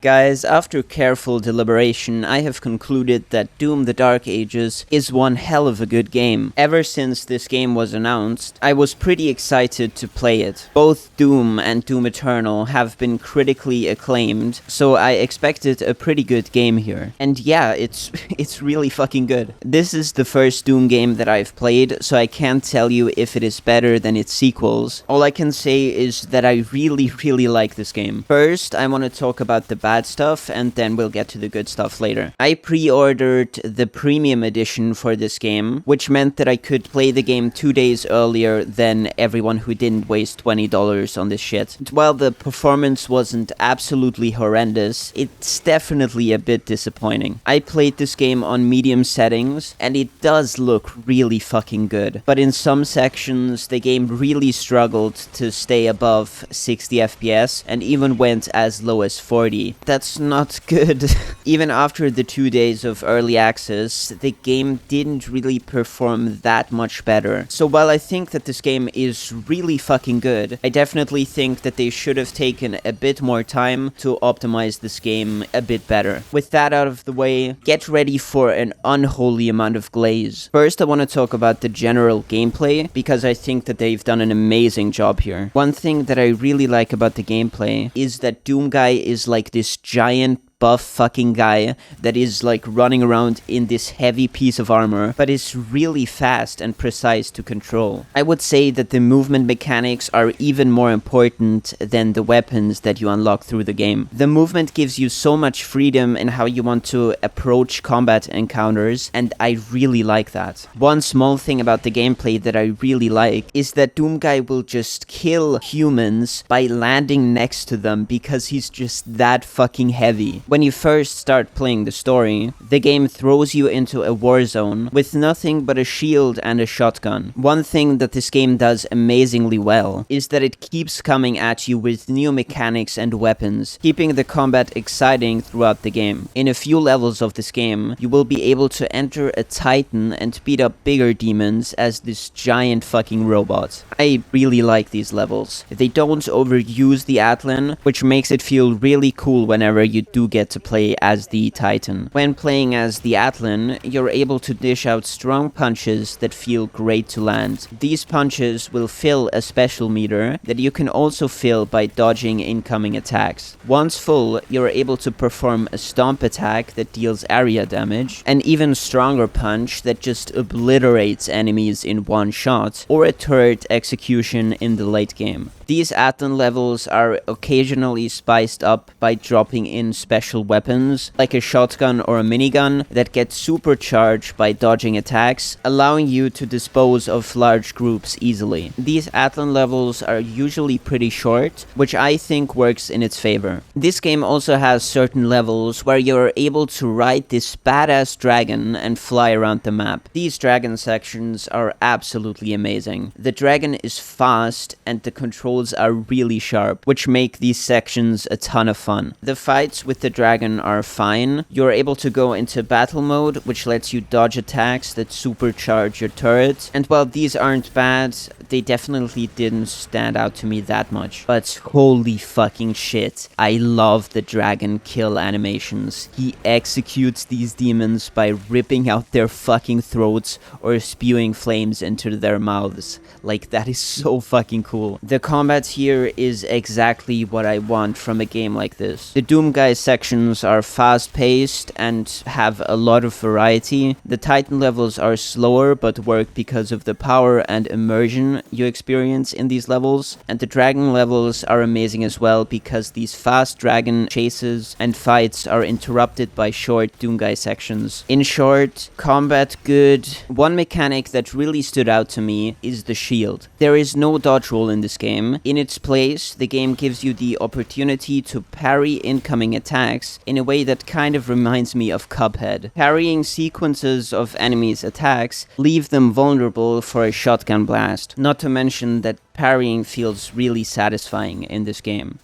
Guys, after careful deliberation, I have concluded that Doom: The Dark Ages is one hell of a good game. Ever since this game was announced, I was pretty excited to play it. Both Doom and Doom Eternal have been critically acclaimed, so I expected a pretty good game here. And yeah, it's really fucking good. This is the first Doom game that I've played, so I can't tell you if it is better than its sequels. All I can say is that I really like this game. First, I want to talk about the bad stuff, and then we'll get to the good stuff later. I pre-ordered the premium edition for this game, which meant that I could play the game 2 days earlier than everyone who didn't waste $20 on this shit. And while the performance wasn't absolutely horrendous, it's definitely a bit disappointing. I played this game on medium settings, and it does look really fucking good. But in some sections, the game really struggled to stay above 60 FPS, and even went as low as 40. That's not good. Even after the 2 days of early access, the game didn't really perform that much better. So while I think that this game is really fucking good, I definitely think that they should have taken a bit more time to optimize this game a bit better. With that out of the way, get ready for an unholy amount of glaze. First, I want to talk about the general gameplay, because I think that they've done an amazing job here. One thing that I really like about the gameplay is that Doom Guy is like this giant buff fucking guy that is like running around in this heavy piece of armor, but is really fast and precise to control. I would say that the movement mechanics are even more important than the weapons that you unlock through the game. The movement gives you so much freedom in how you want to approach combat encounters, and I really like that. One small thing about the gameplay that I really like is that Doom Guy will just kill humans by landing next to them because he's just that fucking heavy. When you first start playing the story, the game throws you into a war zone with nothing but a shield and a shotgun. One thing that this game does amazingly well is that it keeps coming at you with new mechanics and weapons, keeping the combat exciting throughout the game. In a few levels of this game, you will be able to enter a Titan and beat up bigger demons as this giant fucking robot. I really like these levels. They don't overuse the Atlan, which makes it feel really cool whenever you do get to play as the Titan. When playing as the Atlan, you're able to dish out strong punches that feel great to land. These punches will fill a special meter that you can also fill by dodging incoming attacks. Once full, you're able to perform a stomp attack that deals area damage, an even stronger punch that just obliterates enemies in one shot, or a turret execution in the late game. These Atlan levels are occasionally spiced up by dropping in special weapons, like a shotgun or a minigun, that get supercharged by dodging attacks, allowing you to dispose of large groups easily. These Atlan levels are usually pretty short, which I think works in its favor. This game also has certain levels where you're able to ride this badass dragon and fly around the map. These dragon sections are absolutely amazing. The dragon is fast and the controls are really sharp, which make these sections a ton of fun. The fights with the dragon are fine. You're able to go into battle mode, which lets you dodge attacks that supercharge your turret. And while these aren't bad, they definitely didn't stand out to me that much. But holy fucking shit, I love the dragon kill animations. He executes these demons by ripping out their fucking throats or spewing flames into their mouths. Like, that is so fucking cool. The combat here is exactly what I want from a game like this. The Doom Guy sections are fast-paced and have a lot of variety. The Titan levels are slower but work because of the power and immersion you experience in these levels. And the dragon levels are amazing as well because these fast dragon chases and fights are interrupted by short Doom Guy sections. In short, combat good. One mechanic that really stood out to me is the shield. There is no dodge roll in this game. In its place, the game gives you the opportunity to parry incoming attacks in a way that kind of reminds me of Cuphead. Parrying sequences of enemies' attacks leave them vulnerable for a shotgun blast. Not to mention that parrying feels really satisfying in this game.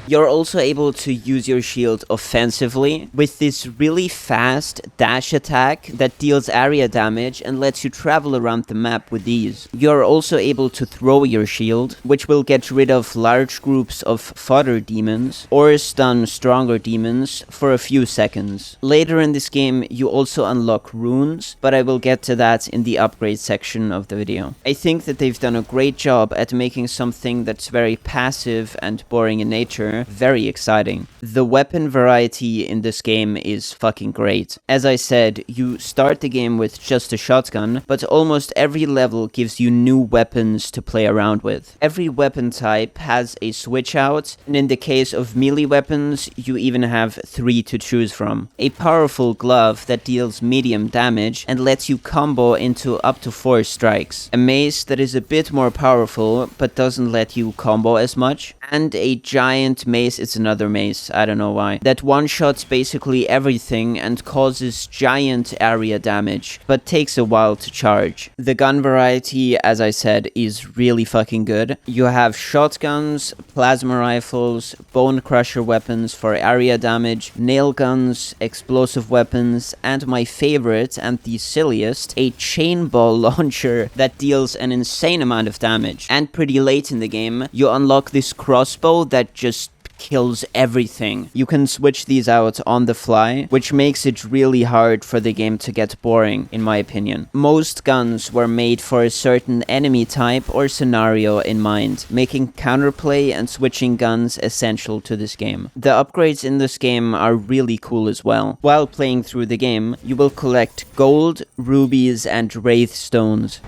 You're also able to use your shield offensively with this really fast dash attack that deals area damage and lets you travel around the map with ease. You're also able to throw your shield, which will get rid of large groups of fodder demons or stun stronger demons for a few seconds. Later in this game, you also unlock runes, but I will get to that in the upgrade section of the video. I think that they've done a great job at making something that's very passive and boring in nature very exciting. The weapon variety in this game is fucking great. As I said, you start the game with just a shotgun, but almost every level gives you new weapons to play around with. Every weapon type has a switch out, and in the case of melee weapons, you even have 3 to choose from. A powerful glove that deals medium damage and lets you combo into up to 4 strikes. A mace that is a bit more powerful, but doesn't let you combo as much. And a giant mace, it's another mace, I don't know why, that one-shots basically everything and causes giant area damage, but takes a while to charge. The gun variety, as I said, is really fucking good. You have shotguns, plasma rifles, bone crusher weapons for area damage, nail guns, explosive weapons, and my favorite and the silliest, a chainball launcher that deals an insane amount of damage. And pretty late in the game, you unlock this crossbow that just kills everything. You can switch these out on the fly, which makes it really hard for the game to get boring, in my opinion. Most guns were made for a certain enemy type or scenario in mind, making counterplay and switching guns essential to this game. The upgrades in this game are really cool as well. While playing through the game, you will collect gold, rubies, and wraith stones.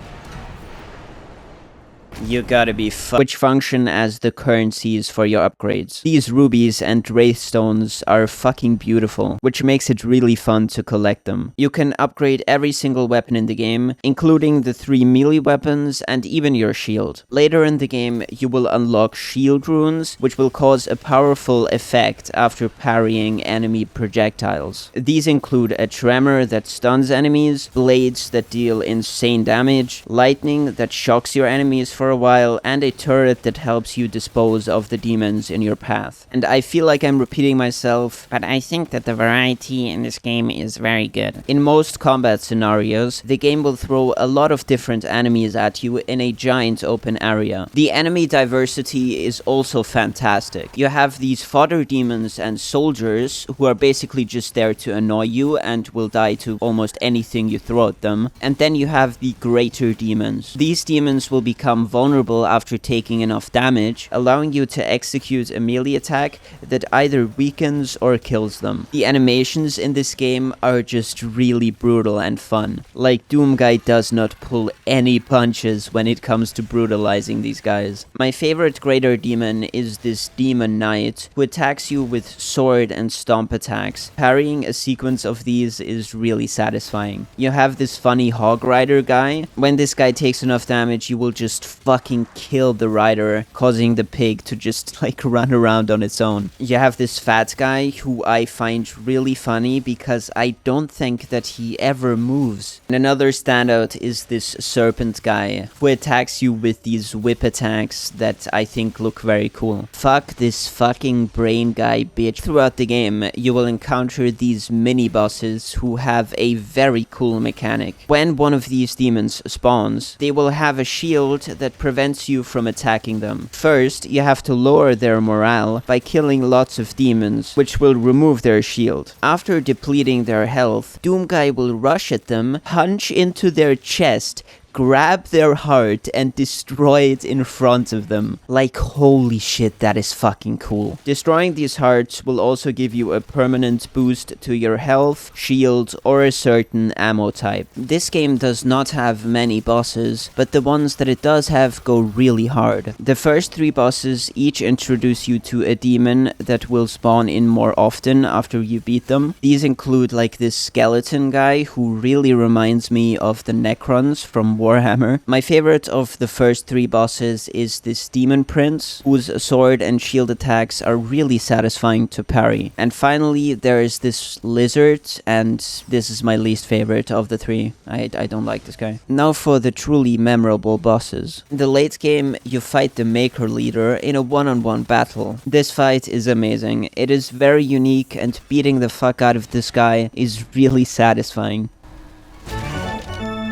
You gotta be which function as the currencies for your upgrades. These rubies and wraith stones are fucking beautiful, which makes it really fun to collect them. You can upgrade every single weapon in the game, including the 3 melee weapons and even your shield. Later in the game, you will unlock shield runes, which will cause a powerful effect after parrying enemy projectiles. These include a tremor that stuns enemies, blades that deal insane damage, lightning that shocks your enemies for a while, and a turret that helps you dispose of the demons in your path. And I feel like I'm repeating myself, but I think that the variety in this game is very good. In most combat scenarios, the game will throw a lot of different enemies at you in a giant open area. The enemy diversity is also fantastic. You have these fodder demons and soldiers who are basically just there to annoy you and will die to almost anything you throw at them. And then you have the greater demons. These demons will become vulnerable after taking enough damage, allowing you to execute a melee attack that either weakens or kills them. The animations in this game are just really brutal and fun. Like, Doomguy does not pull any punches when it comes to brutalizing these guys. My favorite greater demon is this demon knight, who attacks you with sword and stomp attacks. Parrying a sequence of these is really satisfying. You have this funny hog rider guy. When this guy takes enough damage, you will just fucking kill the rider, causing the pig to just like run around on its own. You have this fat guy who I find really funny because I don't think that he ever moves. And another standout is this serpent guy who attacks you with these whip attacks that I think look very cool. Fuck this fucking brain guy bitch. Throughout the game, you will encounter these mini bosses who have a very cool mechanic. When one of these demons spawns, they will have a shield that prevents you from attacking them. First, you have to lower their morale by killing lots of demons, which will remove their shield. After depleting their health, Doomguy will rush at them, punch into their chest, grab their heart and destroy it in front of them. Like, holy shit, that is fucking cool. Destroying these hearts will also give you a permanent boost to your health, shield, or a certain ammo type. This game does not have many bosses, but the ones that it does have go really hard. The first 3 bosses each introduce you to a demon that will spawn in more often after you beat them. These include like this skeleton guy who really reminds me of the Necrons from Warhammer. My favorite of the first 3 bosses is this Demon Prince, whose sword and shield attacks are really satisfying to parry. And finally, there is this Lizard, and this is my least favorite of the 3. I don't like this guy. Now for the truly memorable bosses. In the late game, you fight the Maker Leader in a one-on-one battle. This fight is amazing. It is very unique, and beating the fuck out of this guy is really satisfying.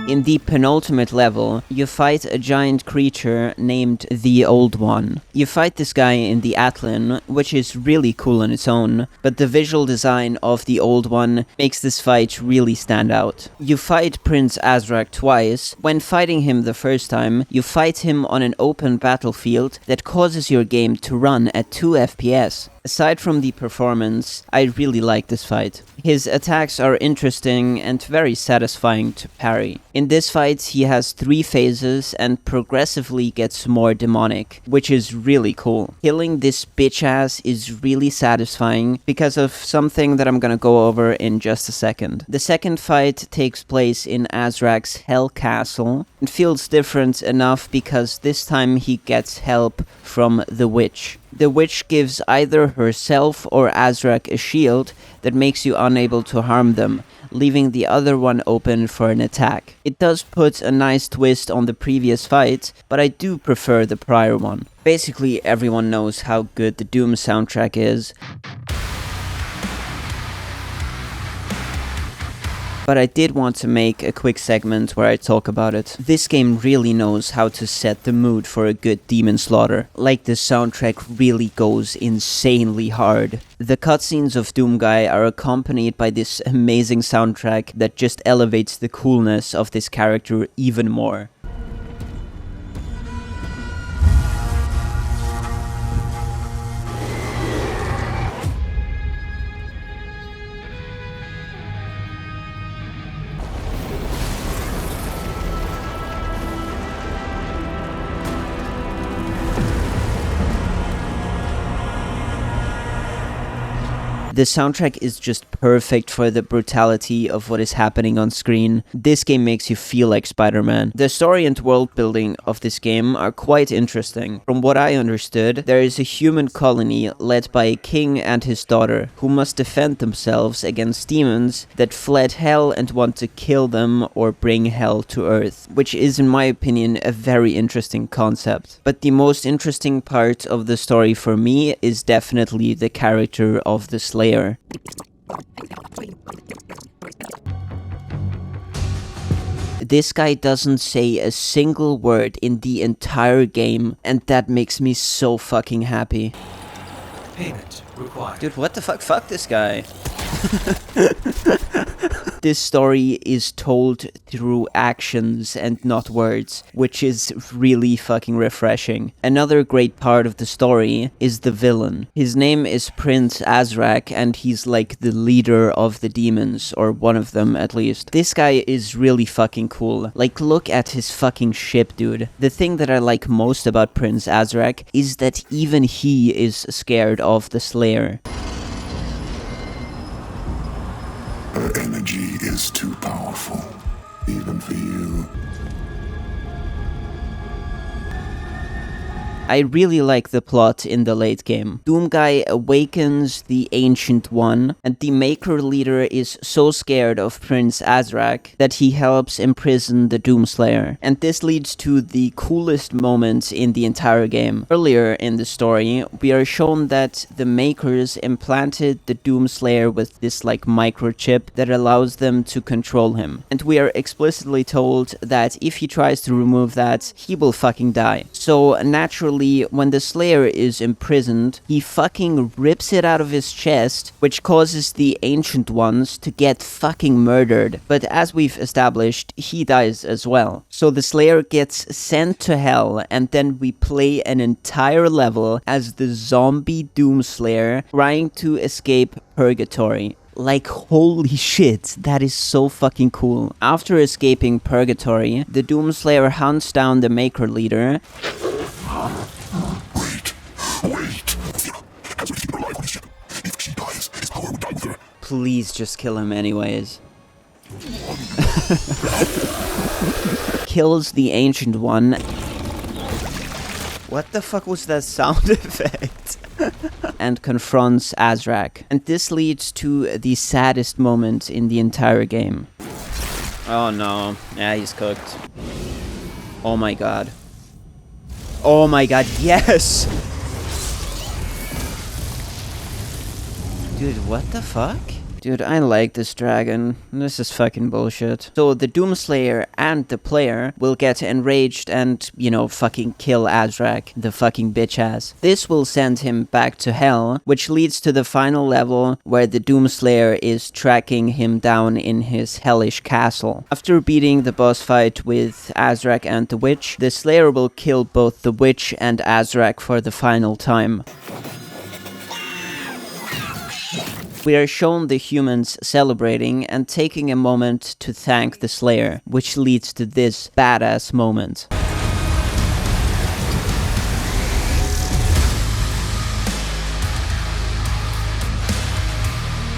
In the penultimate level, you fight a giant creature named the Old One. You fight this guy in the Atlan, which is really cool on its own, but the visual design of the Old One makes this fight really stand out. You fight Prince Azrak twice. When fighting him the first time, you fight him on an open battlefield that causes your game to run at 2 FPS. Aside from the performance, I really like this fight. His attacks are interesting and very satisfying to parry. In this fight, he has 3 phases and progressively gets more demonic, which is really cool. Killing this bitch ass is really satisfying because of something that I'm gonna go over in just a second. The second fight takes place in Azrak's Hell Castle. It feels different enough because this time he gets help from the witch. The witch gives either herself or Azrak a shield that makes you unable to harm them, leaving the other one open for an attack. It does put a nice twist on the previous fight, but I do prefer the prior one. Basically, everyone knows how good the Doom soundtrack is. But I did want to make a quick segment where I talk about it. This game really knows how to set the mood for a good demon slaughter. Like, the soundtrack really goes insanely hard. The cutscenes of Doomguy are accompanied by this amazing soundtrack that just elevates the coolness of this character even more. The soundtrack is just perfect for the brutality of what is happening on screen. This game makes you feel like Spider-Man. The story and world building of this game are quite interesting. From what I understood, there is a human colony led by a king and his daughter, who must defend themselves against demons that fled hell and want to kill them or bring hell to earth, which is, in my opinion, a very interesting concept. But the most interesting part of the story for me is definitely the character of the Slayer. This guy doesn't say a single word in the entire game, and that makes me so fucking happy. Payment required. Dude, what the fuck? Fuck this guy. This story is told through actions and not words, which is really fucking refreshing. Another great part of the story is the villain. His name is Prince Azrak, and he's like the leader of the demons, or one of them at least. This guy is really fucking cool. Like, look at his fucking ship, dude. The thing that I like most about Prince Azrak is that even he is scared of the Slayer. Her energy is too powerful, even for you. I really like the plot in the late game. Doomguy awakens the Ancient One, and the Maker Leader is so scared of Prince Azrak that he helps imprison the Doomslayer. And this leads to the coolest moment in the entire game. Earlier in the story, we are shown that the Makers implanted the Doomslayer with this like microchip that allows them to control him. And we are explicitly told that if he tries to remove that, he will fucking die. So naturally, when the Slayer is imprisoned, he fucking rips it out of his chest, which causes the Ancient Ones to get fucking murdered. But as we've established, he dies as well. So the Slayer gets sent to hell, and then we play an entire level as the zombie Doomslayer trying to escape purgatory. Like, holy shit, that is so fucking cool. After escaping purgatory, the Doomslayer hunts down the Maker Leader. Wait! As we keep her alive on his ship, if she dies, his power would die with her. Please just kill him anyways. kills the Ancient One. What the fuck was that sound effect? And confronts Azrak. And this leads to the saddest moment in the entire game. Oh no. Yeah, he's cooked. Oh my god. Oh my god, yes! Dude, what the fuck? Dude, I like this dragon. This is fucking bullshit. So the Doomslayer and the player will get enraged and, you know, fucking kill Azrak, the fucking bitch ass. This will send him back to hell, which leads to the final level where the Doomslayer is tracking him down in his hellish castle. After beating the boss fight with Azrak and the witch, the Slayer will kill both the witch and Azrak for the final time. We are shown the humans celebrating and taking a moment to thank the Slayer, which leads to this badass moment.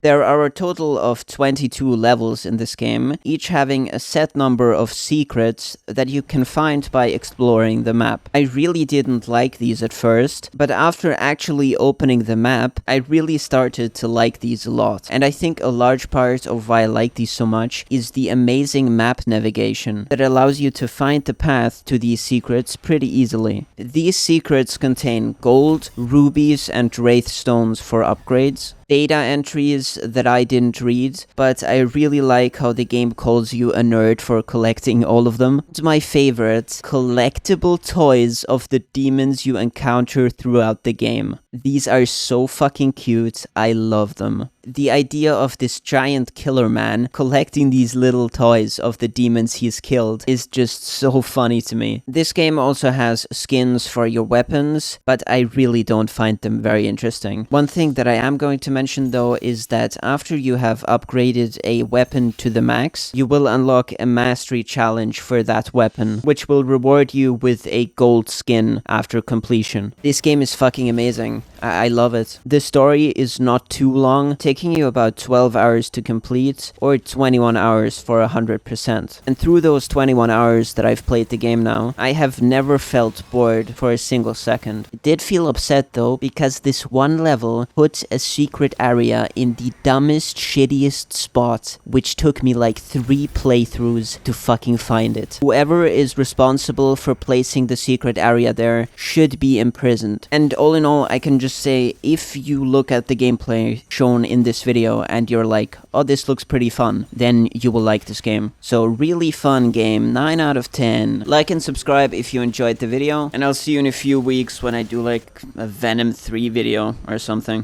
There are a total of 22 levels in this game, each having a set number of secrets that you can find by exploring the map. I really didn't like these at first, but after actually opening the map, I really started to like these a lot. And I think a large part of why I like these so much is the amazing map navigation that allows you to find the path to these secrets pretty easily. These secrets contain gold, rubies, and wraith stones for upgrades, data entries that I didn't read, but I really like how the game calls you a nerd for collecting all of them. It's my favorite, collectible toys of the demons you encounter throughout the game. These are so fucking cute, I love them. The idea of this giant killer man collecting these little toys of the demons he's killed is just so funny to me. This game also has skins for your weapons, but I really don't find them very interesting. One thing that I am going to mention though is that after you have upgraded a weapon to the max, you will unlock a mastery challenge for that weapon, which will reward you with a gold skin after completion. This game is fucking amazing. I love it. The story is not too long, taking you about 12 hours to complete, or 21 hours for 100%. And through those 21 hours that I've played the game now, I have never felt bored for a single second. I did feel upset though, because this one level put a secret area in the dumbest, shittiest spot, which took me like 3 playthroughs to fucking find it. Whoever is responsible for placing the secret area there should be imprisoned. And all in all, I can just say, if you look at the gameplay shown in this video and you're like, oh, this looks pretty fun, then you will like this game. So really fun game, 9 out of 10. Like and subscribe if you enjoyed the video, and I'll see you in a few weeks when I do like a Venom 3 video or something.